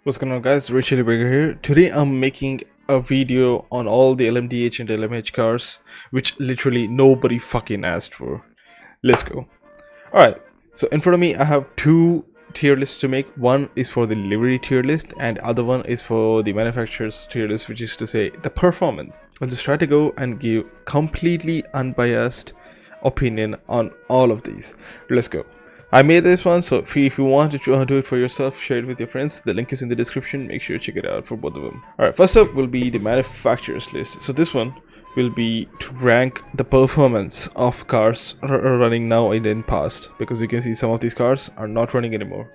What's going on, guys? Richard Burger here. Today I'm making a video on all the LMDH and LMH cars, which literally nobody fucking asked for. Let's go. Alright, so in front of me I have two tier lists to make. One is for the livery tier list and other one is for the manufacturer's tier list, which is to say the performance. I'll just try to go and give completely unbiased opinion on all of these. Let's go. I made this one, so if you want to do it for yourself, share it with your friends. The link is in the description. Make sure to check it out for both of them. Alright, first up will be the manufacturer's list. So this one will be to rank the performance of cars running now and in past, because you can see some of these cars are not running anymore.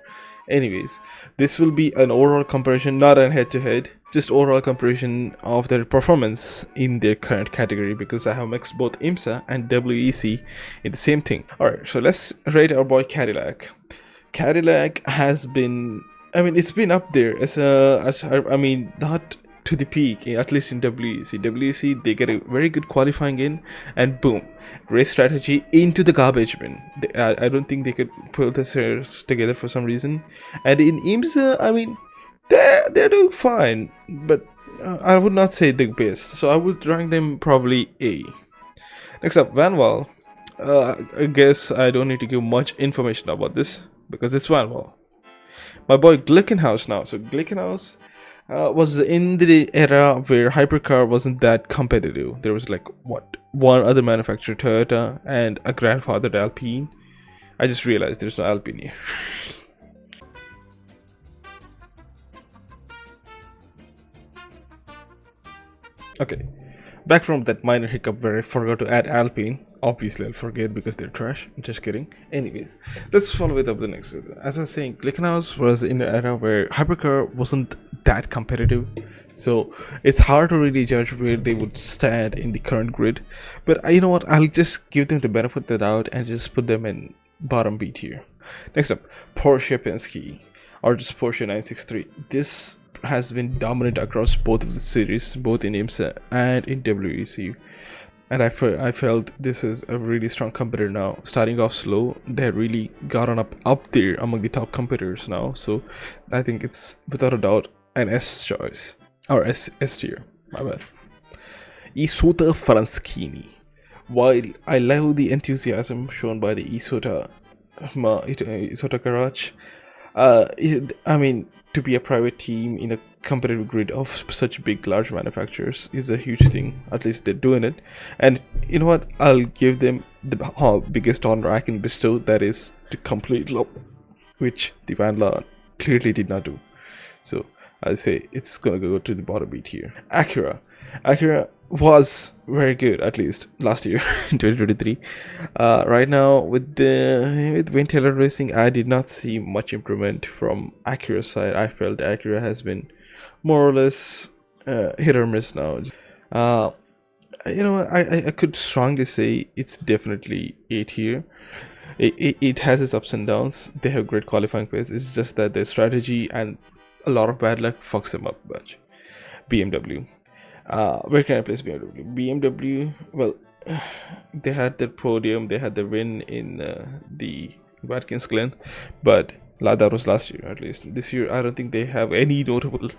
Anyways, this will be an overall comparison, not a head-to-head, just overall comparison of their performance in their current category, because I have mixed both IMSA and WEC in the same thing. Alright, so let's rate our boy Cadillac. Cadillac has been, it's been up there as not to the peak, at least in WEC. WEC, they get a very good qualifying in, and boom, race strategy into the garbage bin. I don't think they could pull this race together for some reason. And in IMSA, they're doing fine, but I would not say the best. So I would rank them probably A. Next up, Vanwall. I guess I don't need to give much information about this because it's Vanwall. My boy Glickenhaus now. So Glickenhaus was in the era where hypercar wasn't that competitive. There was like one other manufacturer, Toyota, and a grandfathered Alpine. I just realized there's no Alpine here. Okay, back from that minor hiccup where I forgot to add Alpine. Obviously I'll forget because they're trash. Just kidding. Anyways, let's follow it up the next video. As I was saying, Glickenhaus was in an era where hypercar wasn't that competitive, so it's hard to really judge where they would stand in the current grid. But you know what, I'll just give them the benefit of the doubt and just put them in bottom B tier. Next up, Porsche Penske, or just Porsche 963. This has been dominant across both of the series, both in IMSA and in WEC. And I felt this is a really strong competitor now. Starting off slow, they really gotten up there among the top competitors now. So I think it's without a doubt an S choice, or S tier. My bad. Isotta Franschini. While I love the enthusiasm shown by the Isotta garage, to be a private team in a competitive grid of such big large manufacturers is a huge thing. At least they're doing it, and you know what, I'll give them the biggest honor I can bestow, that is to complete loop, which the Vanla clearly did not do. So I'll say it's gonna go to the bottom B tier. Acura was very good, at least last year in 2023. Right now with Wayne Taylor Racing, I did not see much improvement from Acura's side. I felt Acura has been more or less hit or miss now. I could strongly say it's definitely A tier. It has its ups and downs. They have great qualifying pace. It's just that their strategy and a lot of bad luck fucks them up a bunch. BMW. Where can I place BMW? BMW, well, they had their podium, they had the win in the Watkins Glen, but that was last year at least. This year, I don't think they have any notable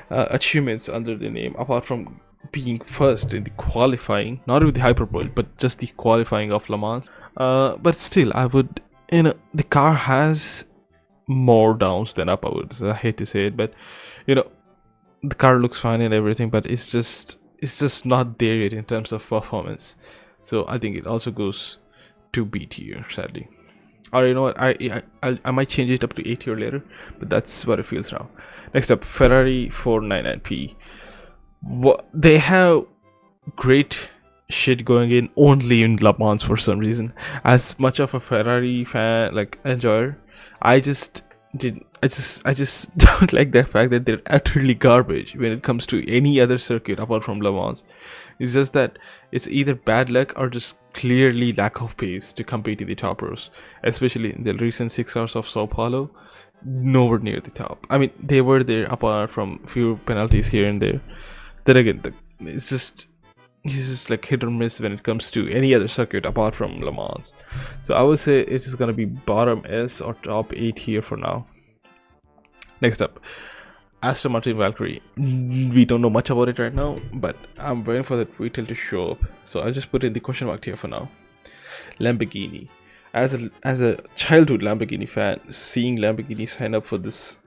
achievements under the name, apart from being first in the qualifying, not with the hyperbole, but just the qualifying of Le Mans. But still, I would, the car has more downs than up. I hate to say it, but the car looks fine and everything, but it's just not there yet in terms of performance. So I think it also goes to B tier, sadly. Or you know what, I might change it up to A tier later, but that's what it feels now. Next up, Ferrari 499P. They have great shit going in only in Le Mans for some reason. As much of a Ferrari fan, like enjoyer, I just don't like the fact that they're utterly garbage when it comes to any other circuit apart from Le Mans. It's just that it's either bad luck or just clearly lack of pace to compete in the top rows, especially in the recent 6 hours of Sao Paulo. Nowhere near the top. They were there apart from few penalties here and there. Then again, it's just like hit or miss when it comes to any other circuit apart from Le Mans. So I would say it's just gonna be bottom S or top 8 here for now. Next up, Aston Martin Valkyrie. We don't know much about it right now, but I'm waiting for that retail to show up. So I'll just put in the question mark here for now. Lamborghini. As a childhood Lamborghini fan, seeing Lamborghini sign up for this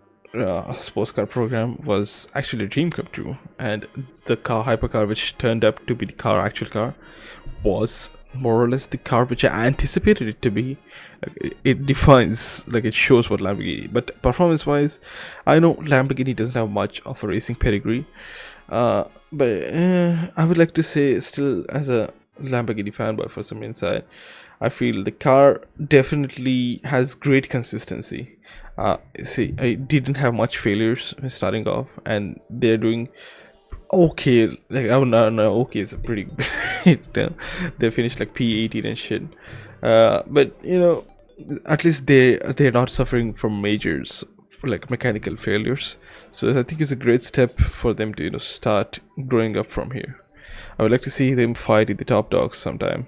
sports car program was actually a dream come true. And the car hypercar, which turned up to be the actual car, was more or less the car which I anticipated it to be. It defines, like, it shows what Lamborghini. But performance wise, I know Lamborghini doesn't have much of a racing pedigree. But I would like to say, still, as a Lamborghini fanboy for some insight, I feel the car definitely has great consistency. See, I didn't have much failures starting off, and they're doing okay. Like, I would not know, okay, it's a pretty they finished like P18 and shit. But at least they're not suffering from majors, like mechanical failures. So I think it's a great step for them to start growing up from here. I would like to see them fight in the top dogs sometime,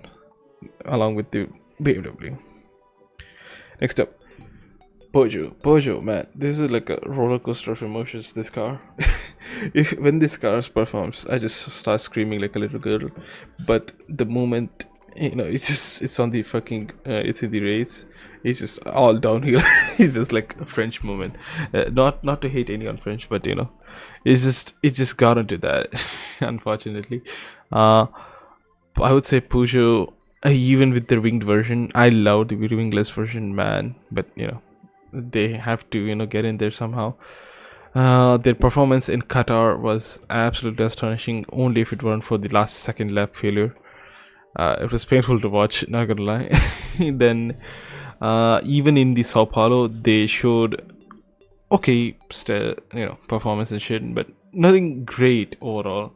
along with the BMW. Next up, Peugeot, man, this is like a roller coaster of emotions. This car, when this car performs, I just start screaming like a little girl. But the moment it's on the fucking, it's in the race, it's just all downhill. It's just like a French moment. Not to hate any on French, but it just got into that. Unfortunately, I would say Peugeot. Even with the winged version, I love the wingless version, man. But they have to get in there somehow. Their performance in Qatar was absolutely astonishing, only if it weren't for the last second lap failure. It was painful to watch, not gonna lie. Then even in the Sao Paulo, they showed okay performance and shit, but nothing great overall.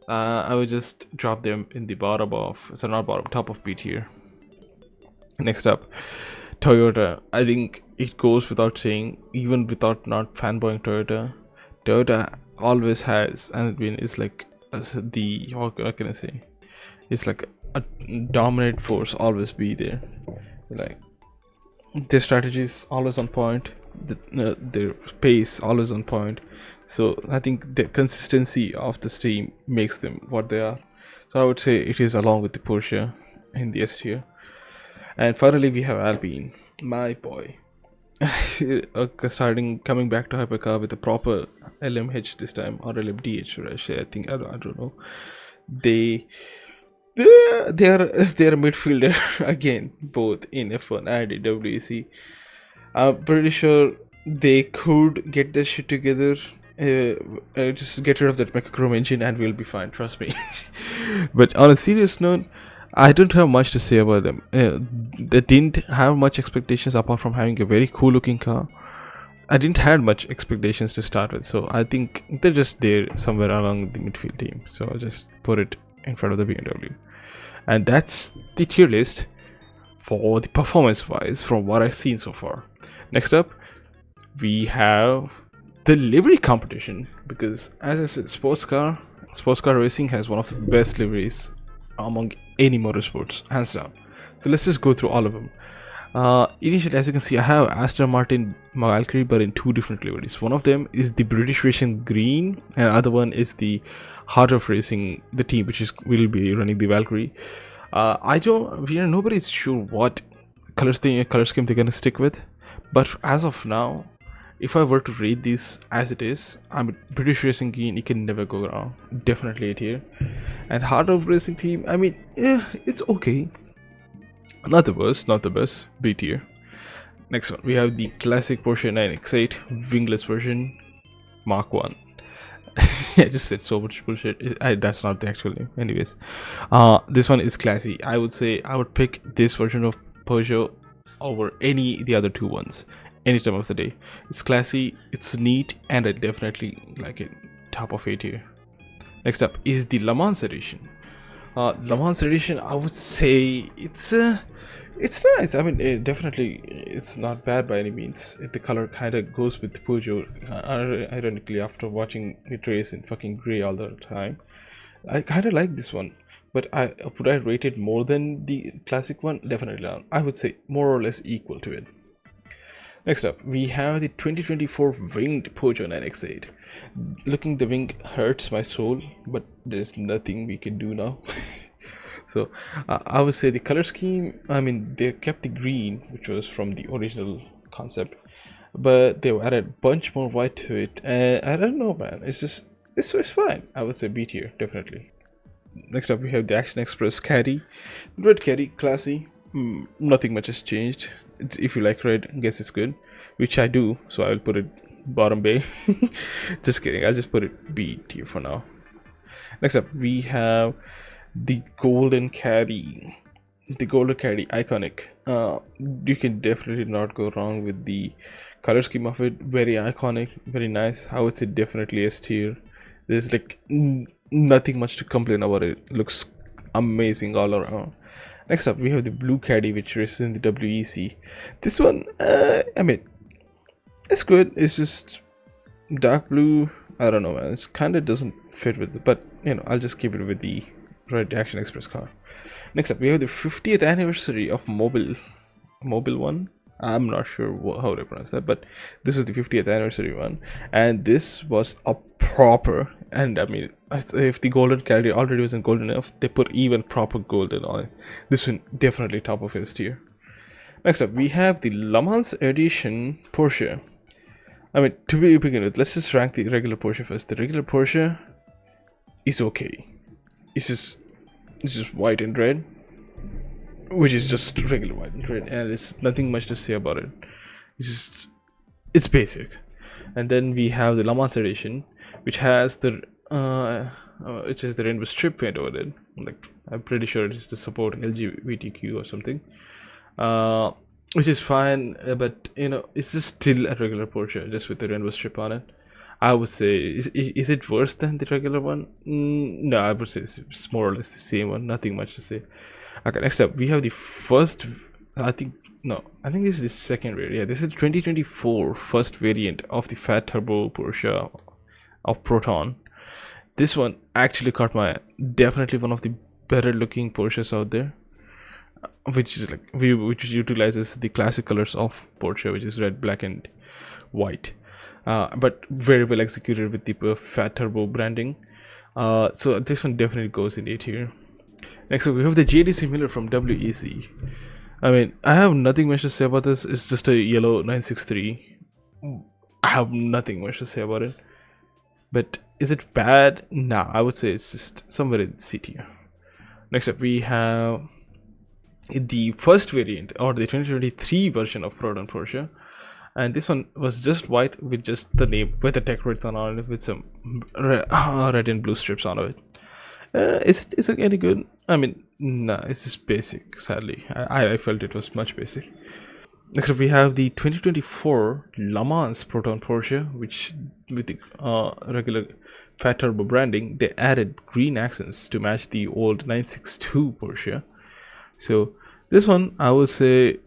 I would just drop them in the top of B tier. Next up, Toyota. I think it goes without saying, even without not fanboying Toyota always has, and is like what can I say? It's like a dominant force, always be there. Like, their strategy is always on point, their pace always on point. So I think the consistency of this team makes them what they are. So I would say it is along with the Porsche in the S tier. And finally we have Alpine, my boy. Coming back to hypercar with a proper LMH this time, or LMDH should I say. I think I don't know. They are a midfielder again, both in F1 and in WEC. I'm pretty sure they could get this shit together. Just get rid of that Mechachrome engine and we'll be fine, trust me. But on a serious note, I don't have much to say about them. They didn't have much expectations apart from having a very cool looking car. I didn't have much expectations to start with, so I think they're just there somewhere along the midfield team. So I'll just put it in front of the BMW. And that's the tier list for the performance wise from what I've seen so far. Next up, we have the livery competition, because as I said, sports car racing has one of the best liveries among any motorsports, hands down. So let's just go through all of them. Initially, as you can see, I have Aston Martin Valkyrie, but in two different liveries. One of them is the British Racing Green, and the other one is the Heart of Racing, the team which will be running the Valkyrie. Nobody's sure what color scheme they're gonna stick with, but as of now, if I were to rate this as it is, I'm a British Racing Green, it can never go wrong. Definitely it here. And Heart of Racing team, I mean, it's okay. Not the best, B tier. Next one, we have the classic Porsche 9X8 wingless version, Mark 1. I just said so much bullshit. That's not the actual name. Anyways, this one is classy. I would say I would pick this version of Peugeot over the other two ones any time of the day. It's classy, it's neat, and I definitely like it. Top of 8 here. Next up is the Le Mans edition. Le Mans edition, I would say it's nice. I mean, it's not bad by any means. The color kind of goes with the Peugeot. Ironically, after watching it race in fucking grey all the time, I kind of like this one. But would I rate it more than the classic one? Definitely not. I would say more or less equal to it. Next up, we have the 2024 winged Peugeot 9X8. Looking the wing hurts my soul, but there's nothing we can do now. So I would say the color scheme, I mean, they kept the green, which was from the original concept, but they added a bunch more white to it, and I don't know, man, it's fine. I would say B tier, definitely. Next up, we have the Action Express Caddy. The red Caddy, classy. Nothing much has changed. If you like red, I guess it's good, which I do, so I will put it bottom bay. Just kidding, I'll just put it B tier for now. Next up, we have the Golden Caddy. The Golden Caddy, iconic. You can definitely not go wrong with the color scheme of it. Very iconic, very nice. I would say definitely S tier. There's like nothing much to complain about it. Looks amazing all around. Next up, we have the Blue Caddy, which races in the WEC. This one, I mean, it's good. It's just dark blue. I don't know, man. It kind of doesn't fit with it, but you know, I'll just keep it with the red Action Express car. Next up, we have the 50th anniversary of Mobile One. I'm not sure how to pronounce that, but this was the 50th anniversary one, and this was a proper, and I mean, if the Golden Caddy already wasn't golden enough, they put even proper golden on it. This one definitely top of his tier. Next up, we have the Le Mans Edition Porsche. I mean, to begin with, let's just rank the regular Porsche first. The regular Porsche is okay. It's just white and red, which is just regular white and red, and there's nothing much to say about it. It's basic. And then we have the Le Mans Edition, which has the rainbow strip paint over it. Like, I'm pretty sure it is to support LGBTQ or something, which is fine, but you know, it's just still a regular Porsche just with the rainbow strip on it. I would say, is it worse than the regular one? No, I would say it's more or less the same one. Nothing much to say. Okay, next up, we have the first, I think this is the second variant. Yeah, this is 2024 first variant of the Fat Turbo Porsche of Proton. This one actually caught my eye. Definitely one of the better looking Porsches out there, which is like, which utilizes the classic colors of Porsche, which is red, black, and white. But very well executed with the Fat Turbo branding. So this one definitely goes in A tier. Next up, we have the JDC Miller from WEC. I mean, I have nothing much to say about this. It's just a yellow 963. I have nothing much to say about it. But is it bad? Nah, I would say it's just somewhere in C tier. Next up, we have the first variant, or the 2023 version of Proton Porsche. And this one was just white with just the name, with the tech written on it, with some red and blue strips on it. Is it any good? I mean, nah, it's just basic, sadly. I felt it was much basic. Next up, we have the 2024 Le Mans Proton Porsche, which with the regular Fat Turbo branding, they added green accents to match the old 962 Porsche. So this one, I would say,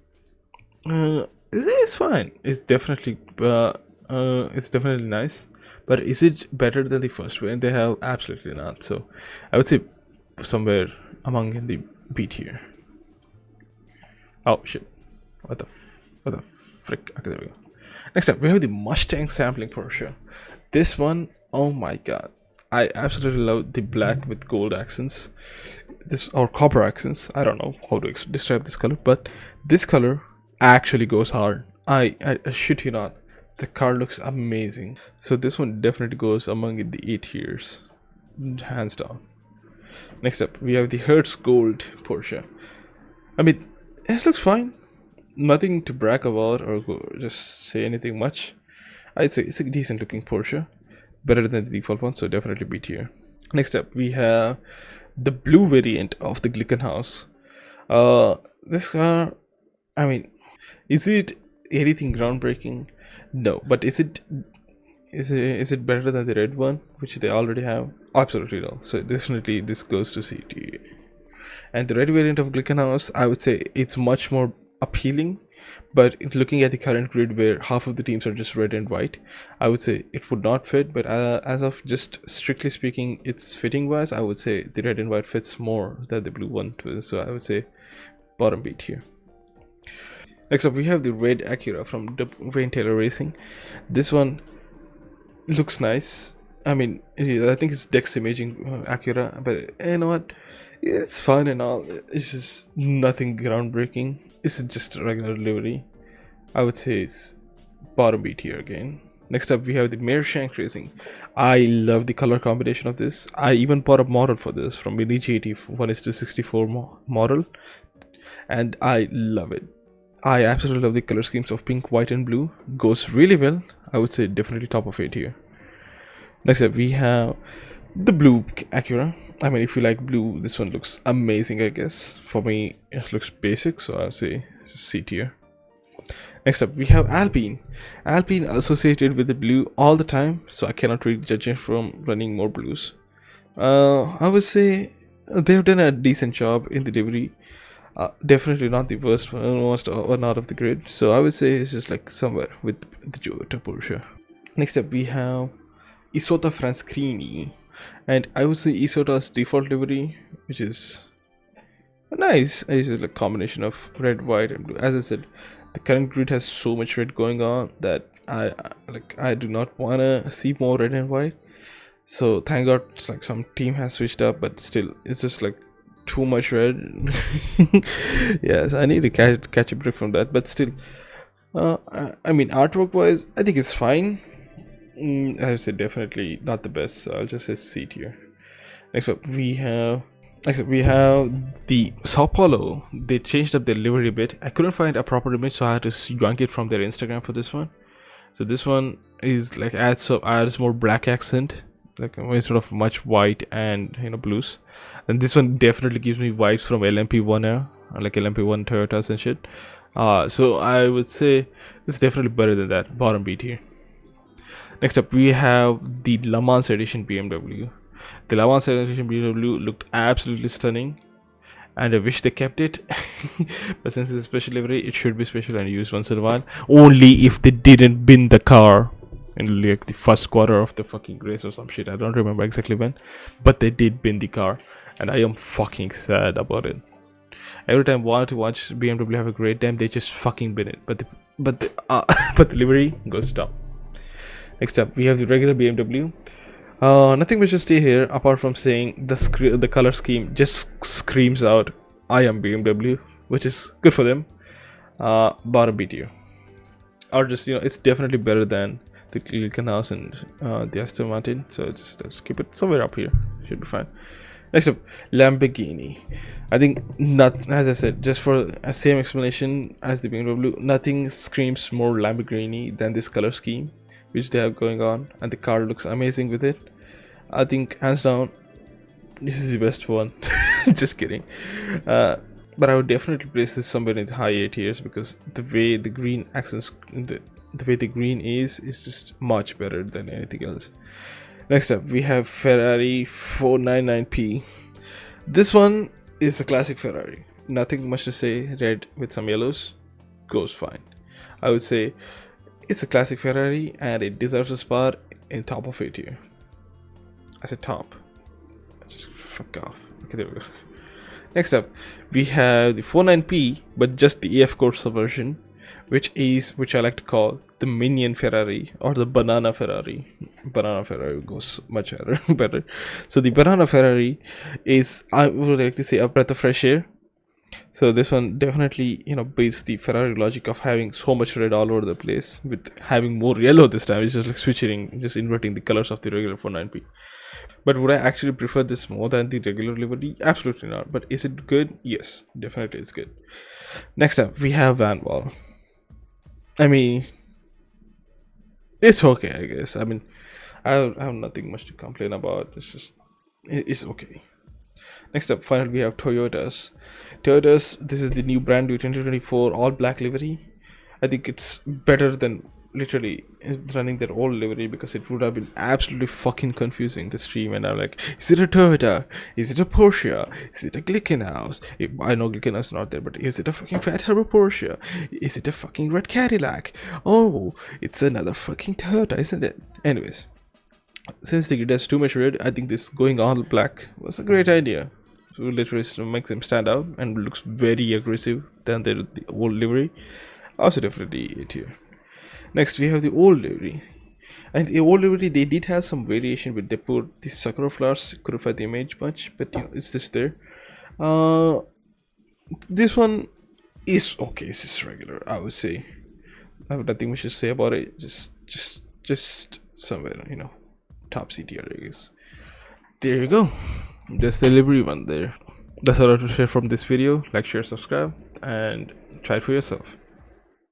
it's fine. It's definitely nice. But is it better than the first one? They have absolutely not. So I would say somewhere among in the B tier. Oh shit! What the frick? Okay, there we go. Next up, we have the Mustang sampling Porsche. This one, oh my god, I absolutely love the black with gold accents. This, or copper accents. I don't know how to describe this color, but this color actually goes hard. I shit you not. The car looks amazing. So this one definitely goes among the A tiers, hands down. Next up, we have the Hertz Gold Porsche. I mean, it looks fine. Nothing to brag about or just say anything much. I'd say it's a decent looking Porsche. Better than the default one, so definitely B tier. Next up, we have the blue variant of the Glickenhaus. This car, I mean, is it anything groundbreaking? No, but is it better than the red one, which they already have? Absolutely no. So definitely this goes to C tier. And the red variant of Glickenhaus, I would say it's much more appealing, but looking at the current grid where half of the teams are just red and white, I would say it would not fit. But as of just strictly speaking, it's fitting wise, I would say the red and white fits more than the blue one. So I would say bottom B tier. Next up, we have the red Acura from the Wayne Taylor Racing. This one looks nice. I mean, I think it's Dex imaging Acura, but you know what? It's fine and all. It's just nothing groundbreaking. It's just a regular livery. I would say it's bottom beat here again. Next up, we have the Meershank Racing. I love the color combination of this. I even bought a model for this from Mini GT 1:64 model, and I love it. I absolutely love the color schemes of pink, white, and blue. Goes really well. I would say definitely top of 8 here. Next up, we have the blue Acura. I mean, if you like blue, this one looks amazing, I guess. For me, it looks basic, so I'll say it's a C tier. Next up, we have Alpine. Alpine associated with the blue all the time, so I cannot really judge it from running more blues. I would say they've done a decent job in the livery. Definitely not the worst one out of the grid. So I would say it's just like somewhere with the Toyota Porsche. Next up, we have Isotta Franschini, and I would say Isotta's default livery, which is nice. It's a combination of red, white, and blue. As I said, the current grid has so much red going on that I do not wanna see more red and white. So thank God, it's like some team has switched up, but still, it's just like too much red. Yes, I need to catch a break from that, but still, I mean, artwork wise, I think it's fine. I would say definitely not the best, so I'll just say C tier. Next up, we have the Sao Paulo. They changed up their livery a bit. I couldn't find a proper image, so I had to yank it from their Instagram for this one. So this one is like adds more black accent, like instead of much white and blues. And this one definitely gives me vibes from LMP1 like LMP1 Toyotas and shit. So I would say it's definitely better than that. Bottom beat here. Next up, we have the Le Mans Edition BMW. The Le Mans Edition BMW looked absolutely stunning, and I wish they kept it. But since it's a special livery, it should be special and used once in a while. Only if they didn't bin the car in like the first quarter of the fucking race or some shit. I don't remember exactly when, but they did bin the car, and I am fucking sad about it. Every time I want to watch BMW have a great time, they just fucking bin it. But the livery goes down. Next up, we have the regular BMW. Nothing much to stay here apart from saying the color scheme just screams out, "I am BMW," which is good for them. Bottom beat here, or just it's definitely better than the Glickenhaus and the Aston Martin. So just keep it somewhere up here. Should be fine. Next up, Lamborghini. I think not, as I said, just for a same explanation as the BMW, nothing screams more Lamborghini than this color scheme which they have going on, and the car looks amazing with it. I think hands down this is the best one. Just kidding. But I would definitely place this somewhere in the high 8 tiers, because the way the green accents, the way the green is just much better than anything else. Next up, we have Ferrari 499P. This one is a classic Ferrari. Nothing much to say. Red with some yellows goes fine. I would say it's a classic Ferrari, and it deserves a spot in top of 8 here. I said top. Just fuck off. Okay, there we go. Next up, we have the 49P, but just the EF Corsa version, which I like to call the Minion Ferrari, or the Banana Ferrari. Banana Ferrari goes much better. So the Banana Ferrari is, I would like to say, a breath of fresh air. So this one definitely beats the Ferrari logic of having so much red all over the place, with having more yellow this time. It's just like switching, just inverting the colors of the regular 49P. But would I actually prefer this more than the regular livery? Absolutely not. But is it good? Yes, definitely it's good. Next up, we have Van Wall. I mean, it's okay, I guess. I mean, I have nothing much to complain about. It's okay. Next up, finally, we have Toyotas. This is the new brand new 2024 all black livery. I think it's better than literally running their old livery, because it would have been absolutely fucking confusing the stream. And I'm like, is it a Toyota? Is it a Porsche? Is it a Glickenhaus? I know Glickenhaus is not there, but is it a fucking fat turbo Porsche? Is it a fucking red Cadillac? Oh, it's another fucking Toyota, isn't it? Anyways, since the grid has too much red, I think this going all black was a great idea. So literally makes them stand out and looks very aggressive than the old livery. Also definitely A tier. Next we have the old livery. And the old livery, they did have some variation with they put the sakura flowers, couldn't find the image much, but you know, it's just there. Uh, this one is okay. This is regular, I would say. I have nothing much to say about it. Just somewhere, you know, top CTR, I guess. There you go. That's the livery one there. That's all I have to share from this video. Like, share, subscribe, and try it for yourself.